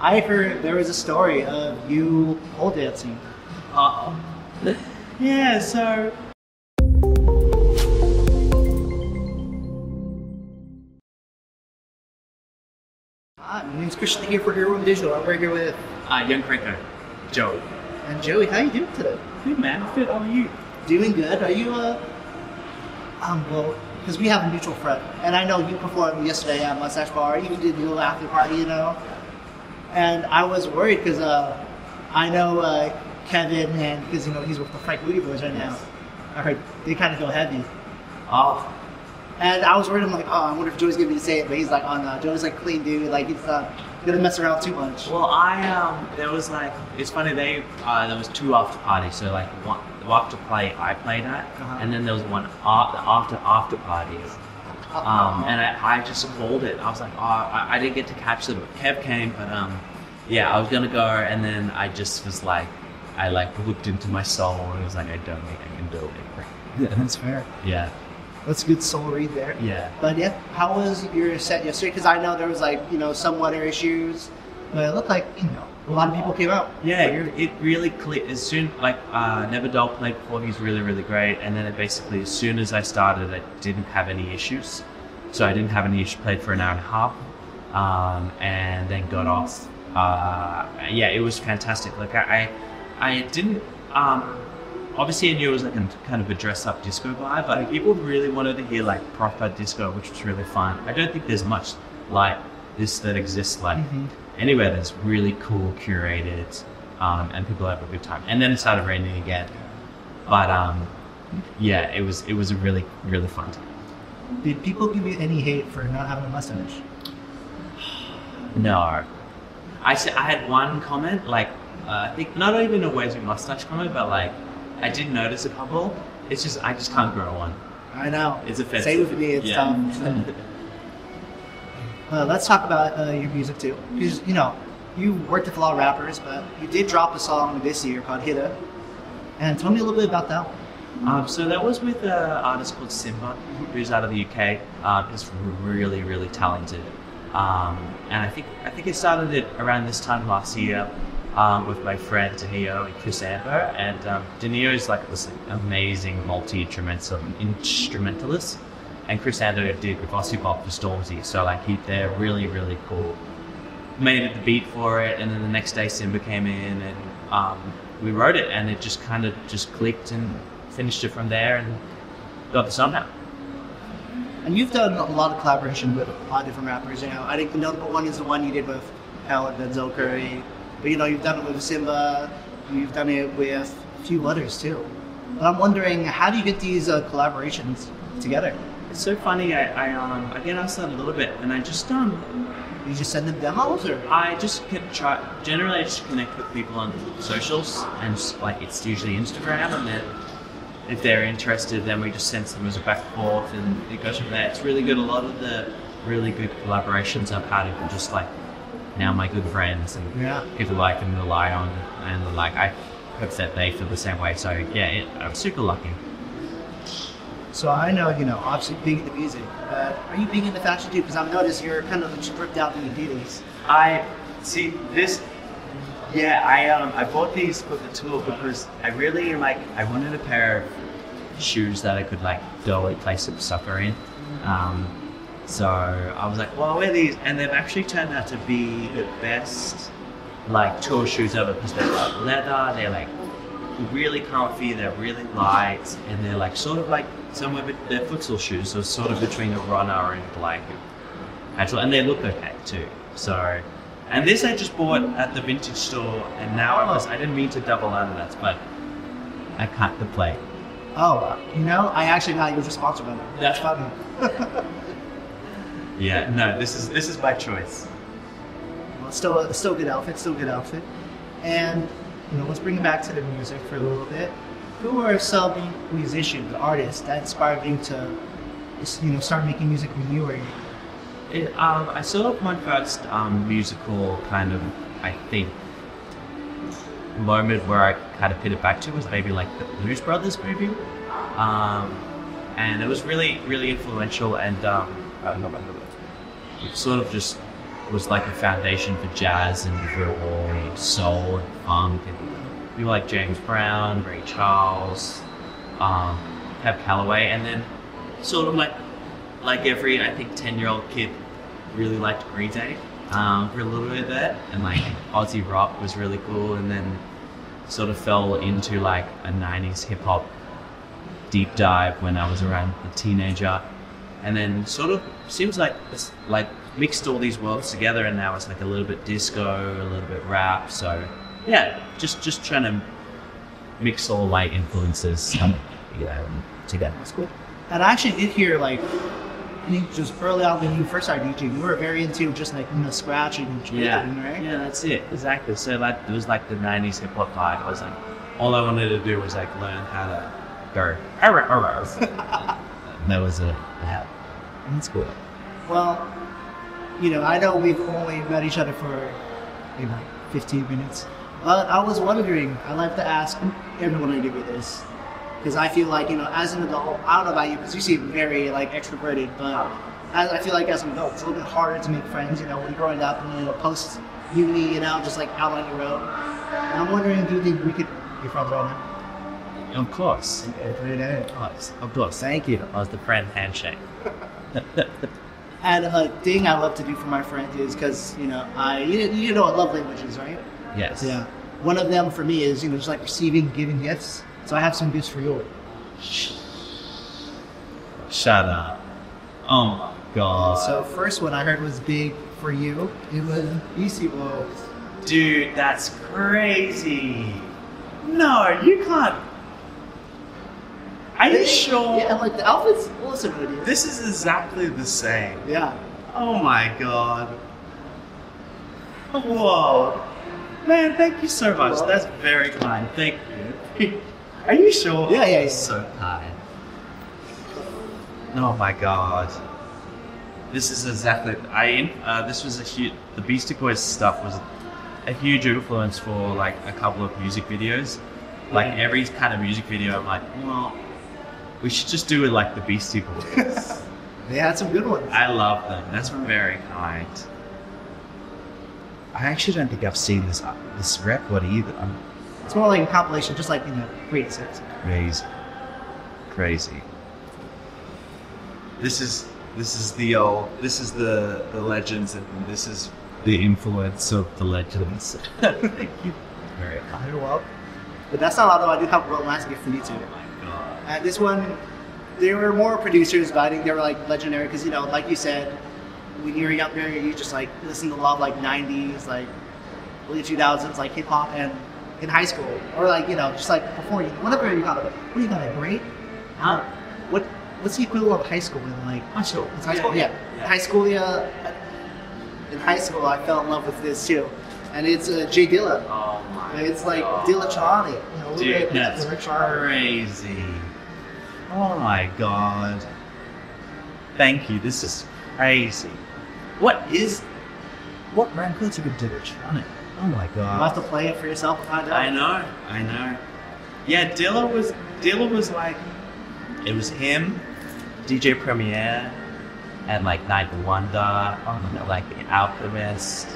I heard there was a story of you pole dancing. Yeah, so... Hi, my name's Christian here for Earworm Digital. We're here with Young Franco, Joey. And Joey. How you doing today? Good, man. Good. How are you? Doing good. Are you well, because we have a mutual friend, and I know you performed yesterday at Mustache Bar. You did the little after party, you know. And I was worried because I know Kevin, and because you know he's with the Frank Moody Boys right now. I heard they kind of go heavy. Oh. And I was worried. I'm like, oh, I wonder if Joey's gonna be to say it, but he's like, oh no, Joey's like clean dude. Like he's not gonna mess around too much. Well, there was like, it's funny. There was 2 after parties. So like one, the after play I played at, and then there was one after parties. And I just called it. I was like, oh, I didn't get to catch them. Kev came, but yeah, I was gonna go, and then I just was like, I like looked into my soul, and it was like, I don't think I can do it. Yeah, that's fair. Yeah. That's a good soul read there. Yeah. But yeah, how was your set yesterday? Because I know there was like, you know, some weather issues, but it looked like, you know, a lot of people came out. Yeah, it really clicked. As soon, like, Never Dull played before, he's really, really great. And then it basically, as soon as I started, I didn't have any issues. So I didn't have any issues, played for an hour and a half, and then got off. Yeah, it was fantastic. Like, I didn't, obviously I knew it was like a kind of a dress-up disco vibe, but people really wanted to hear like proper disco, which was really fun. I don't think there's much like this that exists like anywhere that's really cool, curated, and people have a good time. And then it started raining again, but yeah, it was a really, really fun time. Did people give you any hate for not having a mustache? No, I had one comment, like I think not even a where's your mustache comment, but like I did notice a couple. It's just I just can't grow one. I know. It's offensive. Same with me. It's tough. Let's talk about your music too, because you know you worked with a lot of rappers, but you did drop a song this year called HITA. And tell me a little bit about that one. So that was with an artist called Simba, who's out of the UK. He's really, really talented. And I think it started it around this time last year. With my friend Danilo and Chris Amber, and Danilo is like this amazing multi-instrumentalist, and Chris Amber did with Aussie Pop for Stormzy, so like they're really, really cool. Made it the beat for it, and then the next day Simba came in, and we wrote it, and it just kind of just clicked, and finished it from there, and got the song out. And you've done a lot of collaboration with a lot of different rappers. You know, I think the notable one is the one you did with Alan Denzel Curry. But you know, you've done it with Simba, you've done it with a few others too. But I'm wondering, how do you get these collaborations together? It's so funny. I get asked that a little bit, and I just You just send them demos, or I just generally I just connect with people on socials, and just, like it's usually Instagram, and then if they're interested, then we just send them as a back and forth, and it goes from there. It's really good. A lot of the really good collaborations I've had are just like now my good friends and people like them to rely on, and like I hope that they feel the same way. So yeah, I'm super lucky. So I know, you know, obviously big into music, but are you big into fashion too? Because I've noticed you're kind of stripped out in Adidas. I see this. Yeah, I bought these for the tour because I really like. I wanted a pair of shoes that I could like go and play some soccer in. So I was like, well, I'll wear these, and they've actually turned out to be the best like tour shoes ever, because they're like leather, they're like really comfy, they're really light, and they're like sort of like somewhere, but they're futsal shoes, so sort of between a runner and like actual, and they look okay too. So, and this I just bought at the vintage store, and now I didn't mean to double under that, but I can't complain. Oh, you know, I actually got you a sponsor by them. That's funny. Yeah, no, this is my choice. Well, it's still a good outfit. And you know, let's bring it back to the music for a little bit. Who are some musicians, artists that inspired you to, you know, start making music when you were young? I sort of my first musical kind of, I think, moment where I kind of put it back to was maybe like the Blues Brothers movie, and it was really, really influential, and sort of just was like a foundation for jazz and for soul and funk, and people like James Brown, Ray Charles, Cab Calloway, and then sort of like every, I think, 10-year-old kid really liked Green Day for a little bit there, and like Aussie rock was really cool, and then sort of fell into like a 90s hip hop deep dive when I was around a teenager, and then sort of seems like it's like mixed all these worlds together, and now it's like a little bit disco, a little bit rap. So yeah, just trying to mix all like influences, together. That's cool. And I actually did hear, like, I think just early on when you first started DJing, you were very into just like, scratching and trading, right? Yeah, that's it, exactly. So like it was like the 90s hip hop vibe. I was like, all I wanted to do was like learn how to go. That was it. Yeah, that's cool. Well, I know we've only met each other for maybe like 15 minutes, but I was wondering, I like to ask everyone I interview this, because I feel like, as an adult, I don't know about you, because you seem very like extroverted, but I feel like as an adult, it's a little bit harder to make friends, when you're growing up and post uni, just like out on your own. And I'm wondering, do you think we could be friends right now? Of course. Of course. Thank you. I was the friend handshake. And a thing I love to do for my friends is, because, I love languages, right? Yes. Yeah. One of them for me is, just like receiving, giving gifts. So I have some gifts for you. Shut up. Oh my God. So first one I heard was big for you. It was Beastie Boys. Dude, that's crazy. No, you can't. Are you sure? Yeah, like the outfit's also good. This is exactly the same. Yeah. Oh my God. Whoa. Man, thank you so much. That's very kind. Thank you. Are you sure? Yeah. So kind. Oh my God. This is exactly. This was the Beastie Boys stuff was a huge influence for like a couple of music videos. Like every kind of music video, I'm like, well, we should just do it like the Beastie Boys. They had some good ones. I love them. That's very kind. I actually don't think I've seen this record either. It's more like a compilation, just like, greatest hits. Crazy. This is the legends, and this is the influence of the legends. Thank you. Very kind. You're welcome. But that's not all, though. I do have one last gift for you too. Oh my God. And this one, they were more producers, but I think they were like legendary because, like you said, when you were younger, you just like listen to a lot of like 90s, like early 2000s, like hip hop, and in high school, or like, just like before you, whatever you got it. What do you got it, grade? Huh? What's the equivalent of high school in like? High school. It's high school, yeah. High school, yeah. In high school, I fell in love with this too, and it's J Dilla. Oh my It's like God. Dillatronic. Dude, that's crazy. Oh my God. Thank you. This is crazy. What brand codes are Dillatronic? Oh my You God. have to play it for yourself and find out. I know. Yeah, Dilla was like, it was him, DJ Premier, and like Night Wonder, like The Alchemist,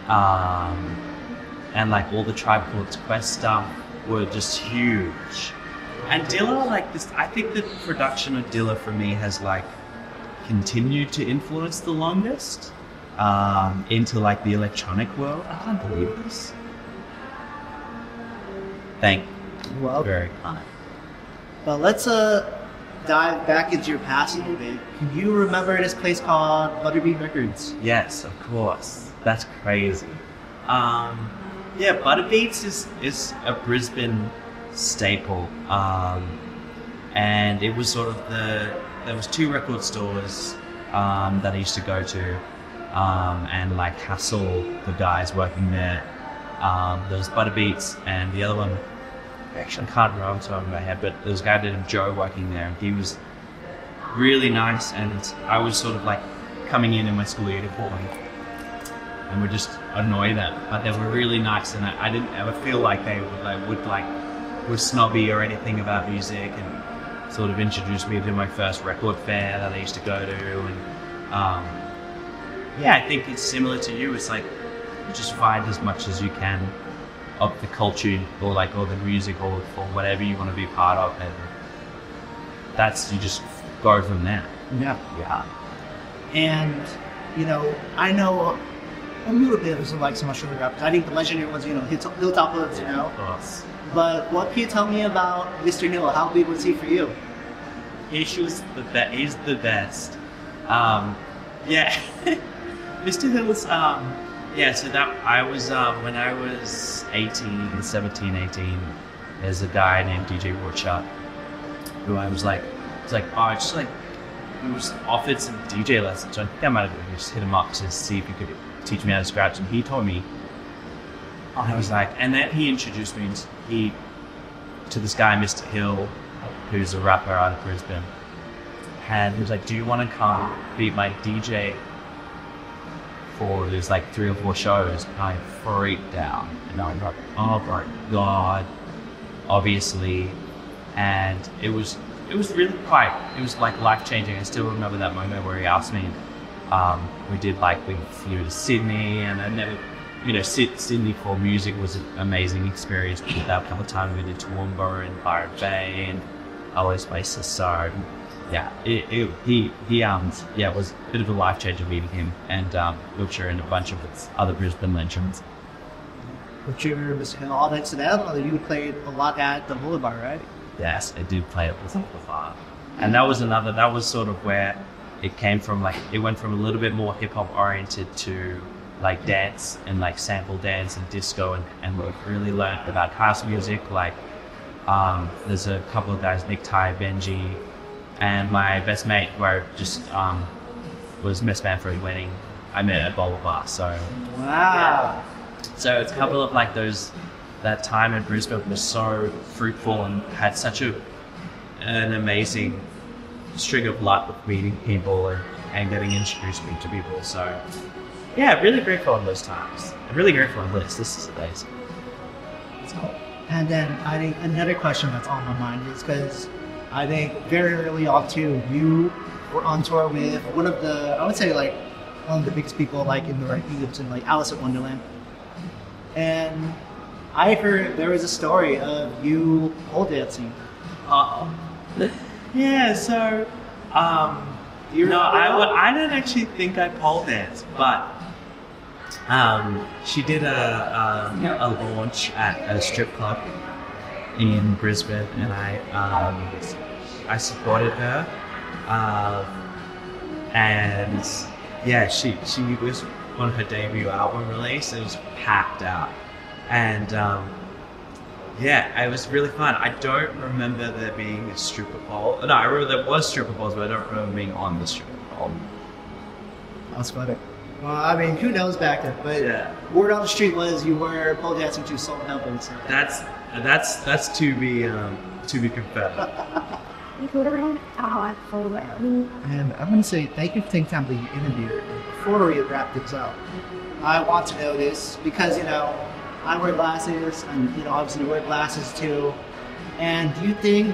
and like all the Tribe Called Quest stuff were just huge. And Dilla, like this, I think the production of Dilla for me has like continued to influence the longest into like the electronic world. I can't believe this. Thank you. Well, Very kind. but let's dive back into your past a little bit. Can you remember this place called Butterbean Records? Yes, of course. That's crazy. Yeah, Butterbeats is a Brisbane staple, and it was sort of there was two record stores that I used to go to, and like hassle the guys working there. There was Butterbeats, and the other one, actually I can't remember off the top of my head, but there was a guy named Joe working there, and he was really nice, and I was sort of like coming in my school uniform and would just annoy them, but they were really nice, and I didn't ever feel like they were snobby or anything about music, and sort of introduced me to my first record fair that I used to go to, and yeah, I think it's similar to you. It's like you just find as much as you can of the culture or like or the music or whatever you want to be part of, and that's you just go from there. Yeah. Yeah. And, you know, I know a little bit of some Australian rappers. I think the legendary ones, you know, Hilltop Hoods, you know. Of course. But what can you tell me about Mr. Hill? How big was he for you? He's the best. Yeah. Mr. Hill's, yeah, so that I was, when I was 17, 18, there's a guy named DJ Warchuk who I was like, it's like, oh, just like, we was offered some DJ lessons. So I think I might have just hit him up to see if he could teach me how to scratch. And he told me, I was like, and then he introduced me to this guy, Mr. Hill, who's a rapper out of Brisbane. And he was like, do you want to come be my DJ for there's like 3 or 4 shows? And I freaked out. And I was like, oh my God, obviously. And it was really it was like life-changing. I still remember that moment where he asked me, we flew to Sydney, and I never, you know, Sydney for music was an amazing experience. We did that a couple of times. We did Toowoomba and Byron Bay and all those places. So yeah, it was a bit of a life-changer meeting him and Wiltshire and a bunch of other Brisbane legends. Wiltshire, Mr. Hill, all that to that. You played a lot at the Boulevard, right? Yes, I did play it with Boulevard. And that was sort of where it came from. Like, it went from a little bit more hip-hop oriented to like dance and like sample dance and disco, and we really learned about house music. Like, there's a couple of guys, Nick, Ty, Benji, and my best mate, where just was best man for his wedding. I met at Boulevard. So wow. Yeah. So it's a couple of like those. That time in Brisbane was so fruitful and had such an amazing string of luck with meeting people and getting introduced me to people. So yeah, really grateful in those times. I'm really grateful on this. This is amazing. And then I think another question that's on my mind is because I think very early on too, you were on tour with one of the, I would say like one of the biggest people like in the right music, like Alison Wonderland. And I heard there was a story of you pole dancing. Yeah, so I don't actually think I pole danced, but she did a launch at a strip club in Brisbane, and I supported her, and yeah, she was on her debut album release. It was packed out. And yeah, it was really fun. I don't remember there being a stripper pole. No, I remember there was stripper poles, but I don't remember being on the stripper pole. That's funny. Well, I mean, who knows back then? But yeah, word on the street was you were pole dancing to Soul Helping. So. That's to be confirmed. And I'm going to say thank you for taking time to the interview. Before we wrap this up, I want to know this because, you know, I wear glasses, and you know, obviously you wear glasses too. And do you think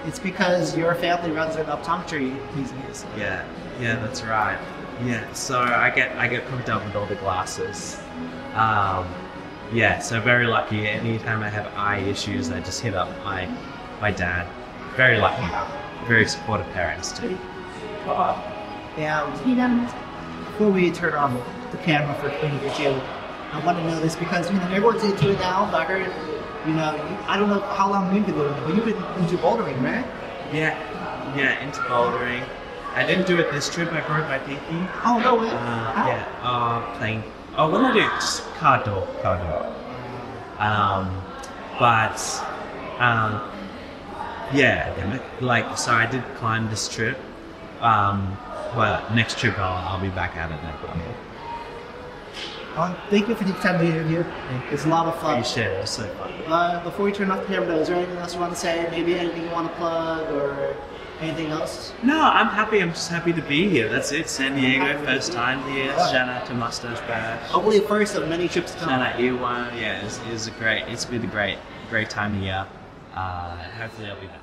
it's because your family runs an optometry business? Yeah, that's right. Yeah, so I get hooked up with all the glasses. Yeah, so very lucky. Anytime I have eye issues, I just hit up my dad. Very lucky. Very supportive parents too. Yeah. Before we turn on the camera for Queen Virgil, I want to know this because, you know, everyone's into it now, but I heard, you know, I don't know how long you've been doing it, but you've been into bouldering, right? Yeah, into bouldering. I didn't do it this trip, I broke my pinky. Oh, no way. Playing, what did I do? Just car door. Yeah, like, so I did climb this trip. Well, next trip I'll be back at it now. Thank you for the time to be here. It's a lot of fun. Appreciate it. It was so fun. Before we turn off the camera, is there anything else you want to say? Maybe anything you want to plug or anything else? No, I'm happy. I'm just happy to be here. That's it. San Diego, first time here. Shout out to Mustache Bash. Hopefully, the first of many trips to come. Shout out Earworm. Yeah, it's been a great time here. Hopefully, I'll be back.